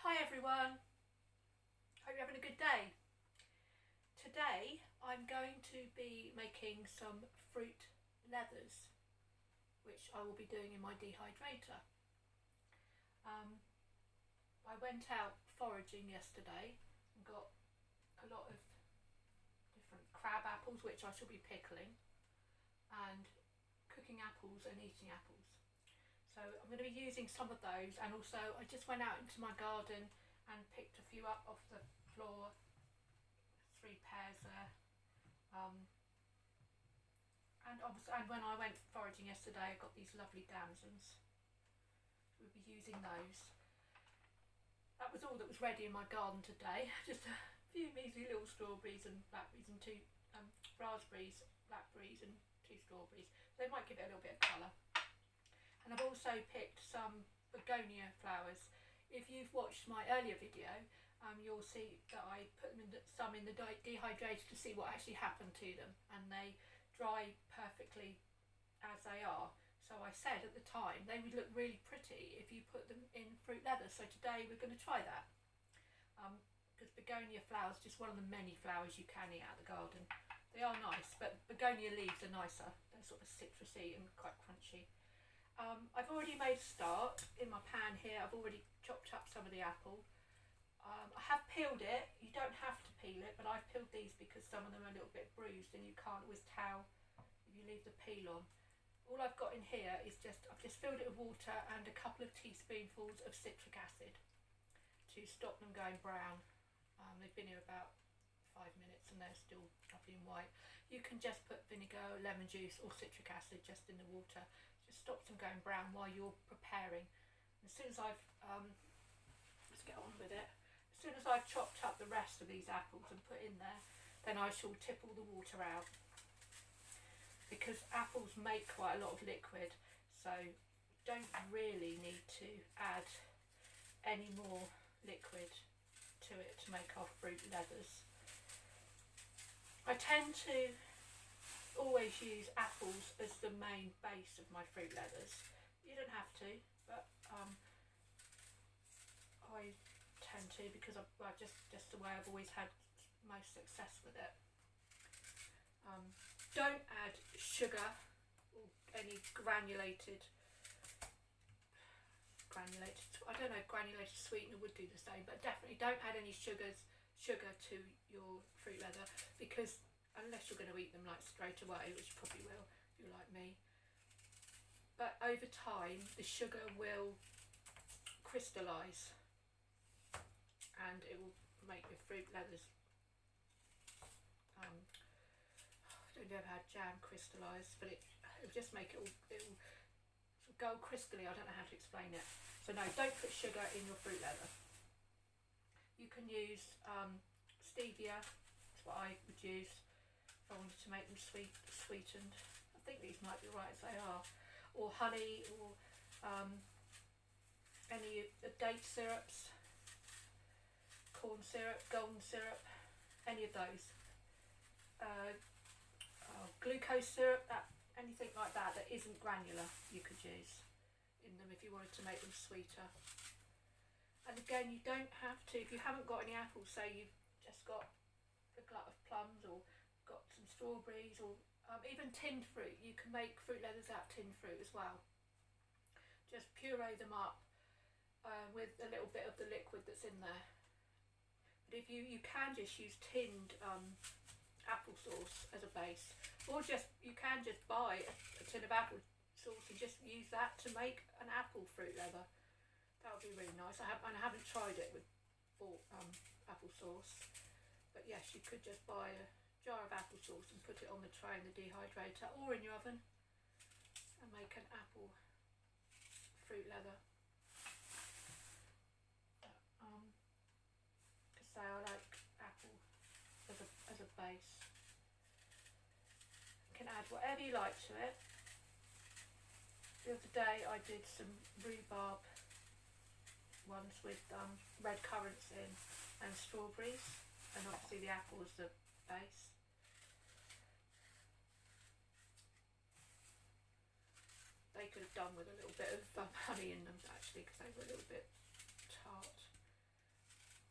Hi everyone, hope you're having a good day. Today I'm going to be making some fruit leathers, which I will be doing in my dehydrator. I went out foraging yesterday and got a lot of different crab apples, which I shall be pickling, and cooking apples and eating apples. So I'm going to be using some of those, and also I just went out into my garden and picked a few up off the floor, 3 pears there. And when I went foraging yesterday, I got these lovely damsons. We'll be using those. That was all that was ready in my garden today. Just a few measly little strawberries and blackberries and 2 raspberries, blackberries and 2 strawberries. They might give it a little bit of colour. And I've also picked some begonia flowers. If you've watched my earlier video, you'll see that I put them some in the dehydrator to see what actually happened to them, and they dry perfectly as they are. So I said at the time they would look really pretty if you put them in fruit leather. So today we're going to try that. Because begonia flowers are just one of the many flowers you can eat out of the garden. They are nice, but begonia leaves are nicer. They're sort of citrusy and quite crunchy. I've already made a start in my pan here. I've already chopped up some of the apple. I have peeled it. You don't have to peel it, but I've peeled these because some of them are a little bit bruised and you can't with towel if you leave the peel on. All I've got in here is I've just filled it with water and a couple of teaspoonfuls of citric acid to stop them going brown. They've been here about 5 minutes and they're still lovely and white. You can just put vinegar, lemon juice or citric acid just in the water. Just stops them going brown while you're preparing. As soon as I've, let's get on with it. As soon as I've chopped up the rest of these apples and put in there, then I shall tip all the water out. Because apples make quite a lot of liquid, so you don't really need to add any more liquid to it to make our fruit leathers. I tend to always use apples as the main base of my fruit leathers. You don't have to, but I tend to because I've just the way I've always had most success with it. Don't add sugar or any granulated, I don't know if granulated sweetener would do the same, but definitely don't add any sugar to your fruit leather, because unless you're going to eat them like straight away, which you probably will if you're like me, but over time the sugar will crystallise and it will make your fruit leathers, I don't know if I've had jam crystallise, but it'll just make it all go crystally. I don't know how to explain it. So no, don't put sugar in your fruit leather. You can use stevia, that's what I would use if I wanted to make them sweetened. I think these might be right as they are. Or honey, or any of the date syrups, corn syrup, golden syrup, any of those. Glucose syrup, anything like that isn't granular, you could use in them if you wanted to make them sweeter. And again, you don't have to, if you haven't got any apples, say you've just got a glut of plums or got some strawberries or even tinned fruit. You can make fruit leathers out of tinned fruit as well. Just puree them up with a little bit of the liquid that's in there. But if you can just use tinned applesauce as a base, or you can just buy a tin of applesauce and just use that to make an apple fruit leather. That would be really nice. I haven't tried it with bought applesauce, but yes, you could just buy a jar of applesauce and put it on the tray in the dehydrator or in your oven and make an apple fruit leather. Because say I like apple as a base. You can add whatever you like to it. The other day I did some rhubarb ones with red currants in and strawberries, and obviously the apple is the base. They could have done with a little bit of honey in them actually, because they were a little bit tart.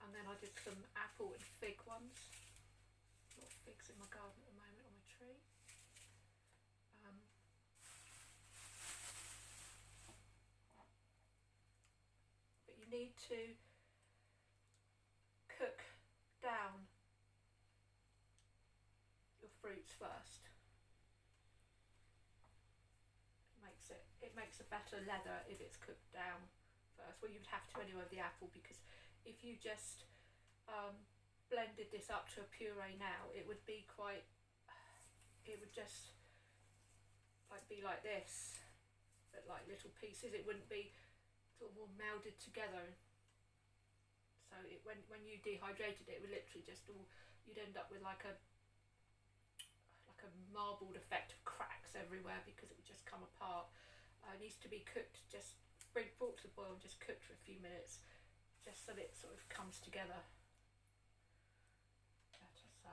and then I did some apple and fig ones. A lot of figs in my garden at the moment on my tree. But you need to cook down your fruits first. It makes a better leather if it's cooked down first. Well, you'd have to anyway with the apple, because if you just blended this up to a puree now, it would be quite, it would just be like this, but like little pieces. It wouldn't be sort of all melded together. So when you dehydrated it, it would literally just all, you'd end up with like a marbled effect of cracks everywhere, because it would just come apart. It needs to be cooked, just brought to the boil and just cooked for a few minutes, just so that it sort of comes together better. So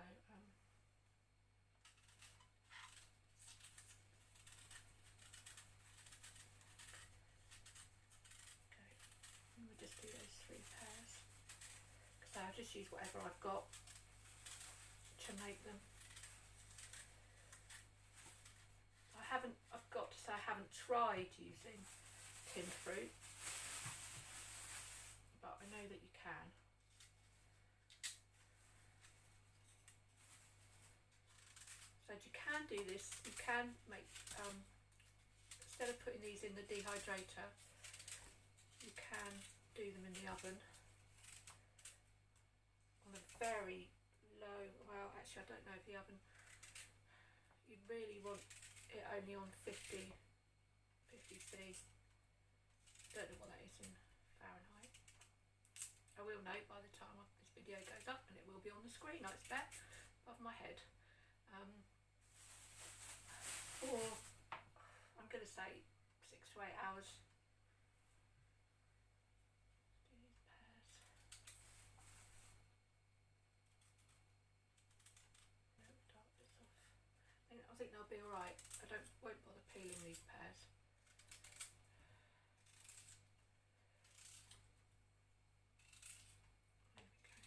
okay, and we'll just do those 3 pairs, because I'll just use whatever I've got to make them. I've got to say, I haven't tried using tinned fruit, but I know that you can. So you can do this, you can make, instead of putting these in the dehydrator, you can do them in the oven on a very low, well actually I don't know if the oven, you'd really want it only on 50 C. Don't know what that is in Fahrenheit. I will know by the time this video goes up, and it will be on the screen, I expect, above my head. Or I'm going to say 6 to 8 hours. Do these pairs. Start this off. I think they'll be alright. I won't bother peeling these pears. There we go.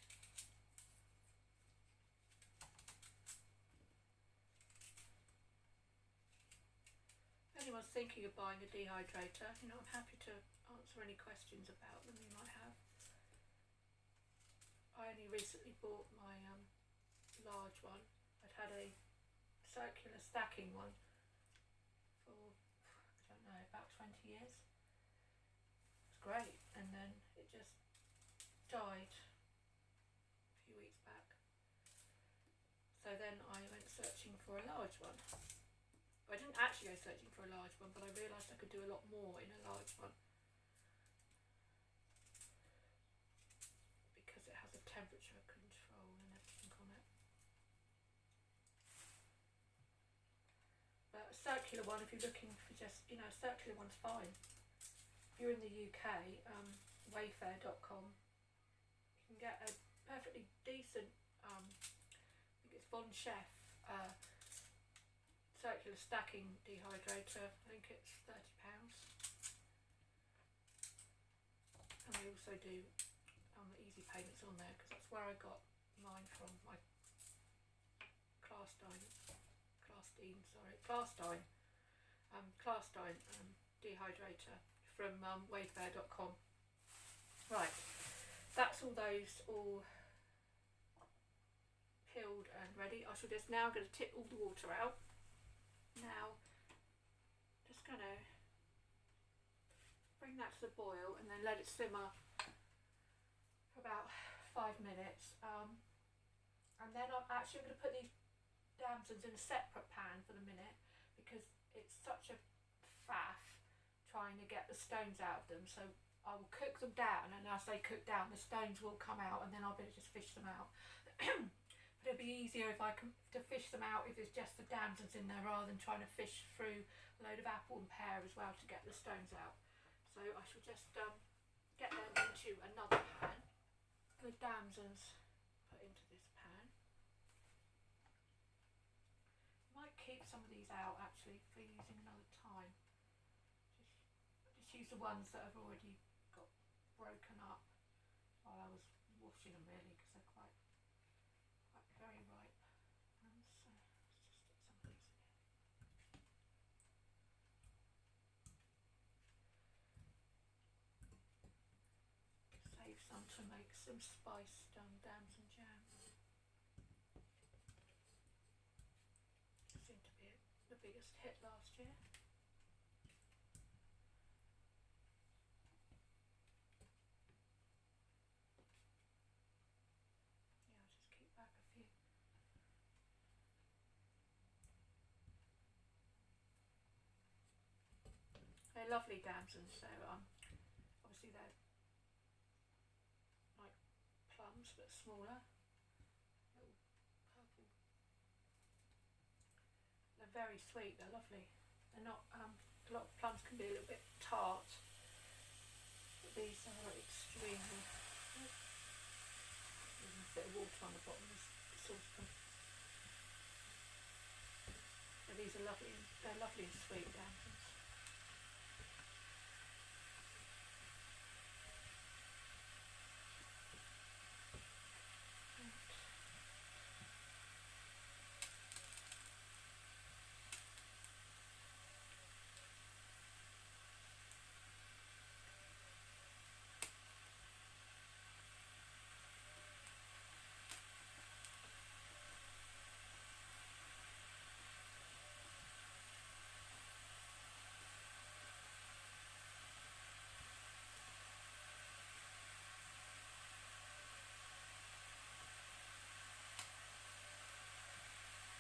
If anyone's thinking of buying a dehydrator, I'm happy to answer any questions about them you might have. I only recently bought my large one. I'd had a circular stacking one for, I don't know, about 20 years. It's great, and then it just died a few weeks back. So then I went searching for a large one. I didn't actually go searching for a large one, but I realised I could do a lot more in a large one, because it has a temperature control and everything on it. But a circular one, if you're looking for just, a circular one's fine. If you're in the UK, wayfair.com, you can get a perfectly decent, I think it's Bon Chef, circular stacking dehydrator. I think it's £30. And they also do easy payments on there, because that's where I got mine from, my Klarstein dehydrator from wayfair.com. Right, that's all those all peeled and ready. I shall just now going to tip all the water out. Now, just going to bring that to the boil and then let it simmer for about 5 minutes. And then I'm going to put these damsons in a separate pan for the minute, because it's such a faff trying to get the stones out of them. So I will cook them down, and as they cook down, the stones will come out, and then I'll be able to just fish them out. But it'll be easier if I can to fish them out if it's just the damsons in there, rather than trying to fish through a load of apple and pear as well to get the stones out. So I shall just get them into another pan. The damsons put into this pan. Might keep some of these out actually for using another time. Just use the ones that have already got broken up while I was washing crushing them really because they're quite very ripe. So let's just stick some of these in here. Save some to make some spiced damson jam. Seemed to be the biggest hit last year. Yeah, I'll just keep back a few. They're lovely damsons, so obviously they're like plums but smaller, little purple. They're very sweet, they're lovely. They're not, a lot of plums can be a little bit tart, but these are extremely, there's a bit of water on the bottom of this saucepan. So these are lovely, they're lovely and sweet damsons.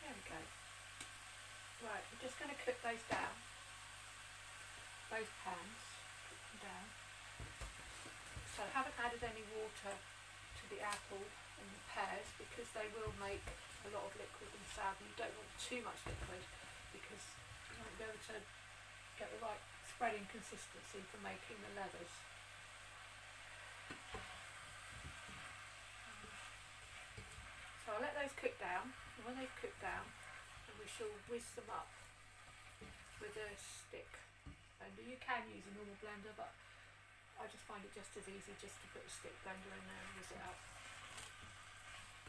There we go. Right, we're just going to cook those down, both pans, cook them down. So I haven't added any water to the apple and the pears because they will make a lot of liquid themselves. You don't want too much liquid because you won't be able to get the right spreading consistency for making the leathers. So I'll let those cook down, and when they've cooked down, then we shall whiz them up with a stick blender. You can use a normal blender, but I just find it just as easy just to put a stick blender in there and whiz it up.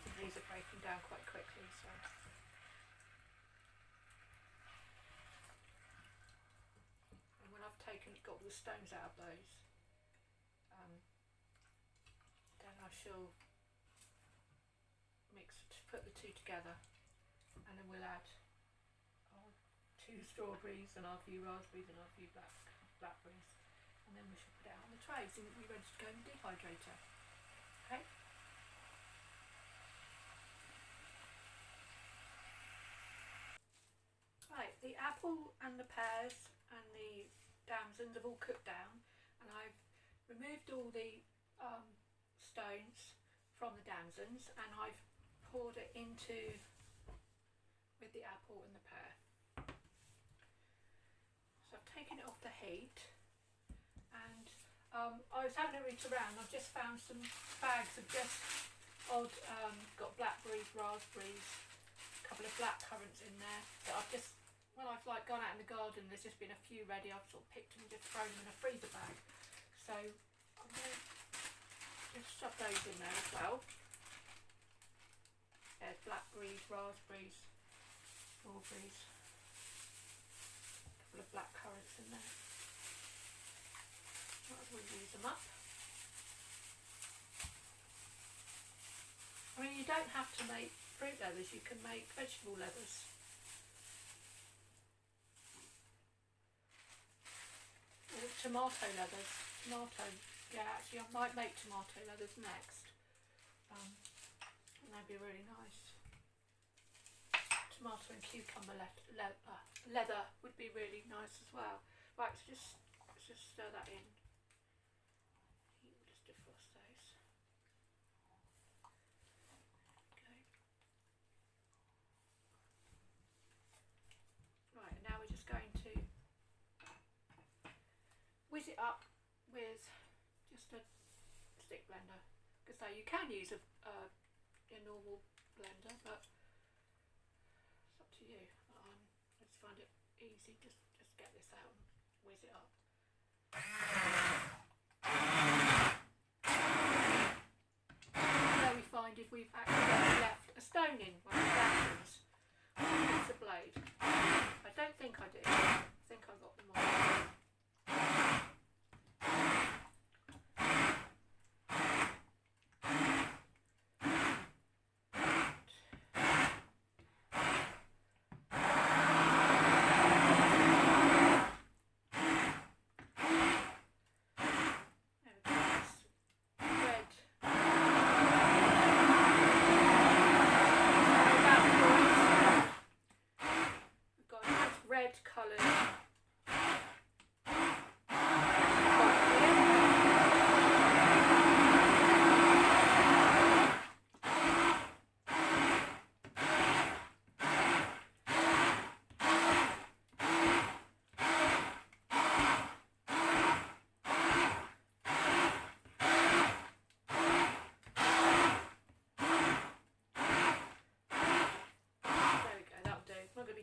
And these are breaking down quite quickly, so. And when I've got all the stones out of those, then I shall put the two together, and then we'll add our 2 strawberries and our few raspberries and our few blackberries, and then we shall put it out on the trays and we'll be ready to go in the dehydrator. Okay. Right, the apple and the pears and the damsons have all cooked down, and I've removed all the stones from the damsons, and I've poured it into with the apple and the pear. So I've taken it off the heat, and I was having a reach around. I've just found some bags of just odd, got blackberries, raspberries, a couple of black currants in there that I've just, when I've like gone out in the garden, there's just been a few ready, I've sort of picked them and just thrown them in a freezer bag. So I'm going to just shove those in there as well. There's blackberries, raspberries, strawberries, a couple of black currants in there. Might as well use them up. I mean, you don't have to make fruit leathers, you can make vegetable leathers. Or tomato leathers. Yeah, actually I might make tomato leathers next. And they'd be really nice. Tomato and cucumber leather would be really nice as well. Right, so let's just stir that in. We'll just defrost those. Okay. Right, and now we're just going to whiz it up with just a stick blender. Because so you can use a normal blender, but it's up to you. I just find it easy, just get this out and whiz it up. we've actually left a stone in one of the Damsons. It's a blade. I don't think I did. I think I got them all.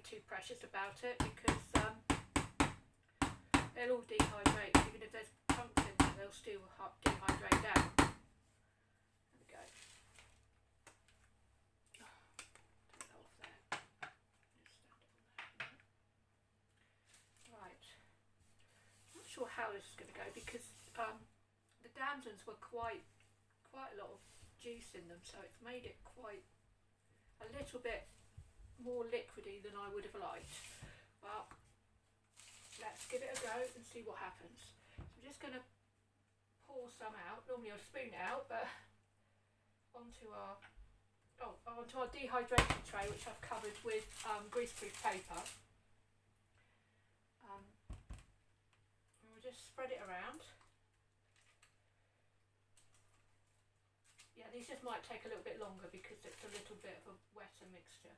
Too precious about it because they'll all dehydrate. Even if there's chunks in there, they'll still dehydrate down. There we go. Take that off there. Just stand it on there. Right. Not sure how this is going to go because the Damsons were quite a lot of juice in them, so it's made it quite a little bit more liquidy than I would have liked. Well, let's give it a go and see what happens. So I'm just going to pour some out. Normally I'll spoon it out, but onto our dehydrating tray, which I've covered with greaseproof paper. And we'll just spread it around. Yeah, these just might take a little bit longer because it's a little bit of a wetter mixture.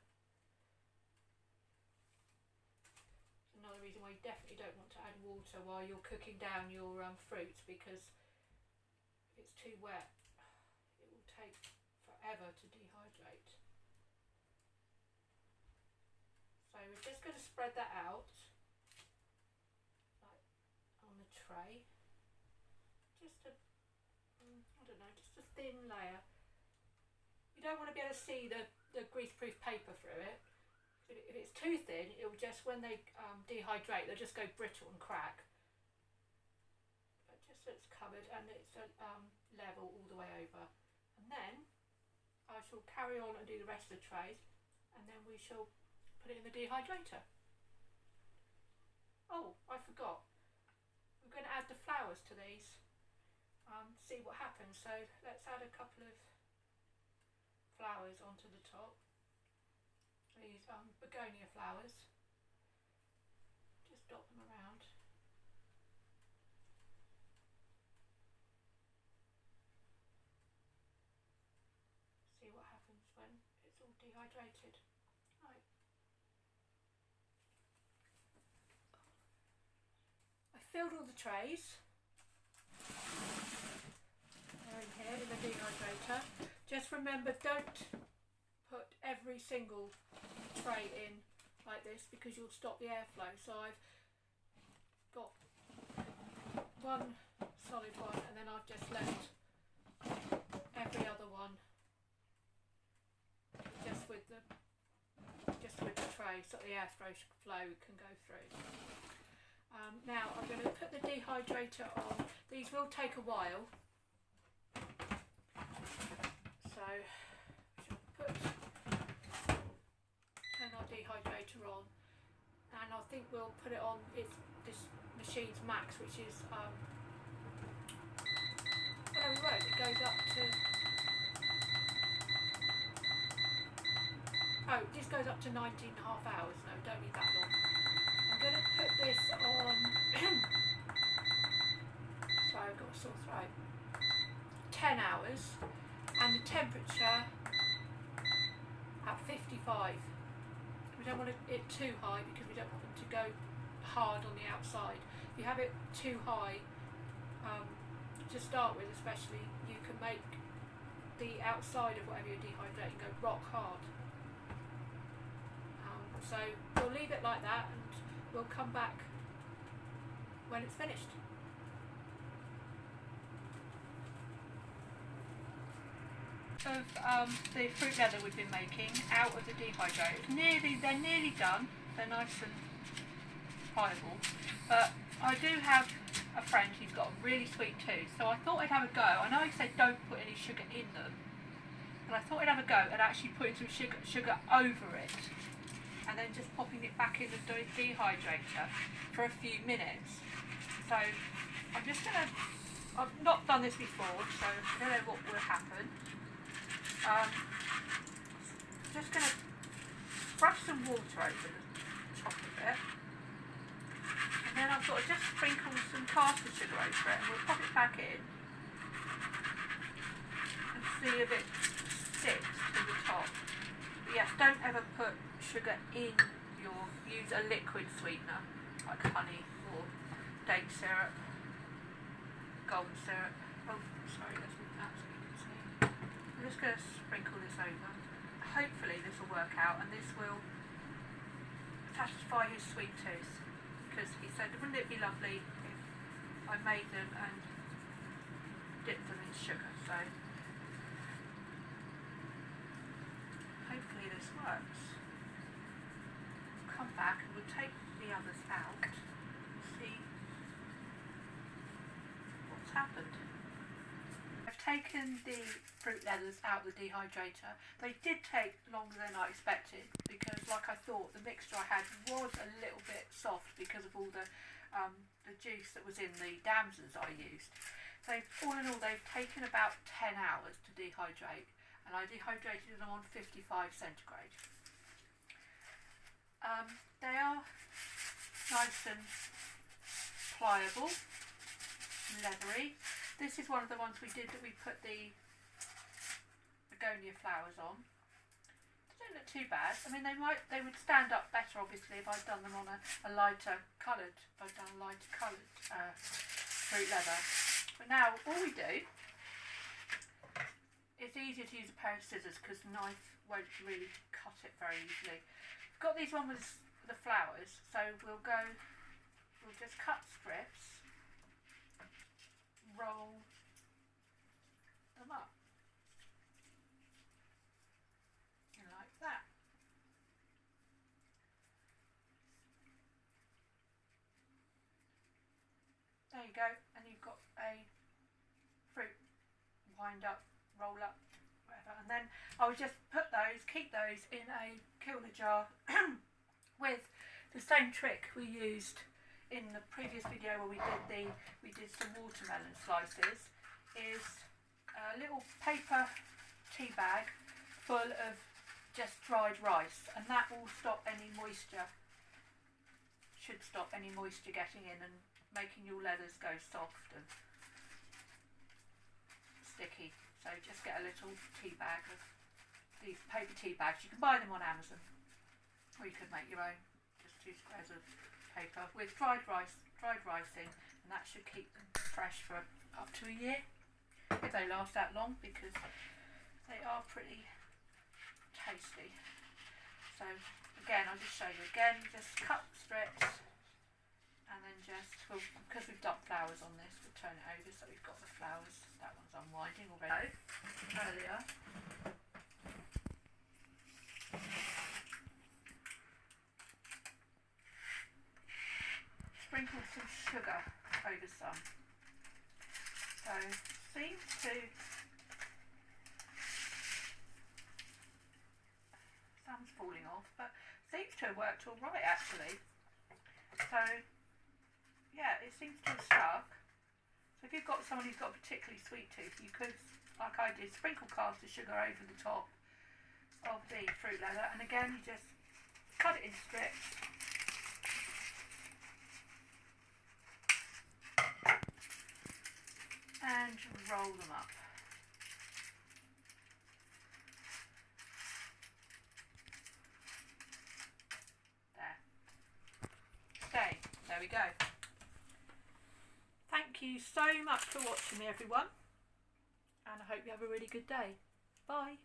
Another reason why you definitely don't want to add water while you're cooking down your fruits, because if it's too wet it will take forever to dehydrate. So we're just going to spread that out like on the tray, just a I don't know, just a thin layer. You don't want to be able to see the greaseproof paper through it. If it's too thin, it will just, when they dehydrate, they'll just go brittle and crack. But just so it's covered and it's level all the way over. And then I shall carry on and do the rest of the trays, and then we shall put it in the dehydrator. Oh, I forgot. We're going to add the flowers to these. See what happens. So let's add a couple of flowers onto the top. These begonia flowers. Just dot them around. See what happens when it's all dehydrated. Right. I filled all the trays. They're in here in the dehydrator. Just remember, don't put every single tray in like this because you'll stop the airflow. So I've got one solid one, and then I've just left every other one just with the tray so the airflow can go through. Now I'm going to put the dehydrator on. These will take a while, so turn our dehydrator on, and I think we'll put it on this machine's max, which is well, we won't. It goes up to this goes up to 19.5 hours. No, don't need that long. I'm going to put this on sorry, I've got a sore throat. 10 hours, and the temperature at 55. We don't want it too high because we don't want them to go hard on the outside. If you have it too high to start with, especially, you can make the outside of whatever you're dehydrating go rock hard. So we'll leave it like that, and we'll come back when it's finished. of the fruit leather we've been making out of the dehydrator. They're nearly done. They're nice and pliable. But I do have a friend who's got a really sweet tooth, so I thought I'd have a go. I know I said don't put any sugar in them, but I thought I'd have a go at actually putting some sugar over it and then just popping it back in the dehydrator for a few minutes. So I'm just going to, I've not done this before, so I don't know what will happen. Just going to brush some water over the top of it. And then I've got to just sprinkle some caster sugar over it, and we'll pop it back in and see if it sticks to the top. But yes, don't ever put sugar in use a liquid sweetener like honey or date syrup, golden syrup. Oh, sorry, let's move that so you can see. I'm just going to sprinkle this over. Hopefully this will work out and this will satisfy his sweet tooth. Because he said, wouldn't it be lovely if I made them and dipped them in sugar? So hopefully this works. We'll come back and we'll take the others out and see what's happened. I've taken the fruit leathers out of the dehydrator. They did take longer than I expected because, like I thought, the mixture I had was a little bit soft because of all the juice that was in the Damsons I used. So all in all, they've taken about 10 hours to dehydrate, and I dehydrated them on 55 centigrade. They are nice and pliable, leathery. This is one of the ones we did that we put the begonia flowers on. They don't look too bad. I mean, they would stand up better obviously if I'd done them on a lighter coloured, fruit leather. But now all we do, it's easier to use a pair of scissors because the knife won't really cut it very easily. We've got these ones with the flowers, so we'll just cut strips, roll them up. Like that. There you go, and you've got a fruit wind up, roll up, whatever. And then I would just keep those in a kilner jar with the same trick we used in the previous video where we did some watermelon slices. Is a little paper tea bag full of just dried rice, and that will stop any moisture, should stop any moisture getting in and making your leathers go soft and sticky. So just get a little tea bag of these paper tea bags. You can buy them on Amazon, or you could make your own, just 2 squares of paper with dried rice in, and that should keep them fresh for up to a year if they last that long, because they are pretty tasty. So again, I'll just show you again, just cut strips and then just, because we've done flowers on this, we'll turn it over so we've got the flowers. That one's unwinding already. Earlier. Sprinkle some sugar over some. So seems to some's falling off, but seems to have worked all right actually. So yeah, it seems to have stuck. So if you've got someone who's got a particularly sweet tooth, you could, like I did, sprinkle caster sugar over the top of the fruit leather, and again you just cut it in strips. And roll them up. There we go. Thank you so much for watching me, everyone, and I hope you have a really good day. Bye.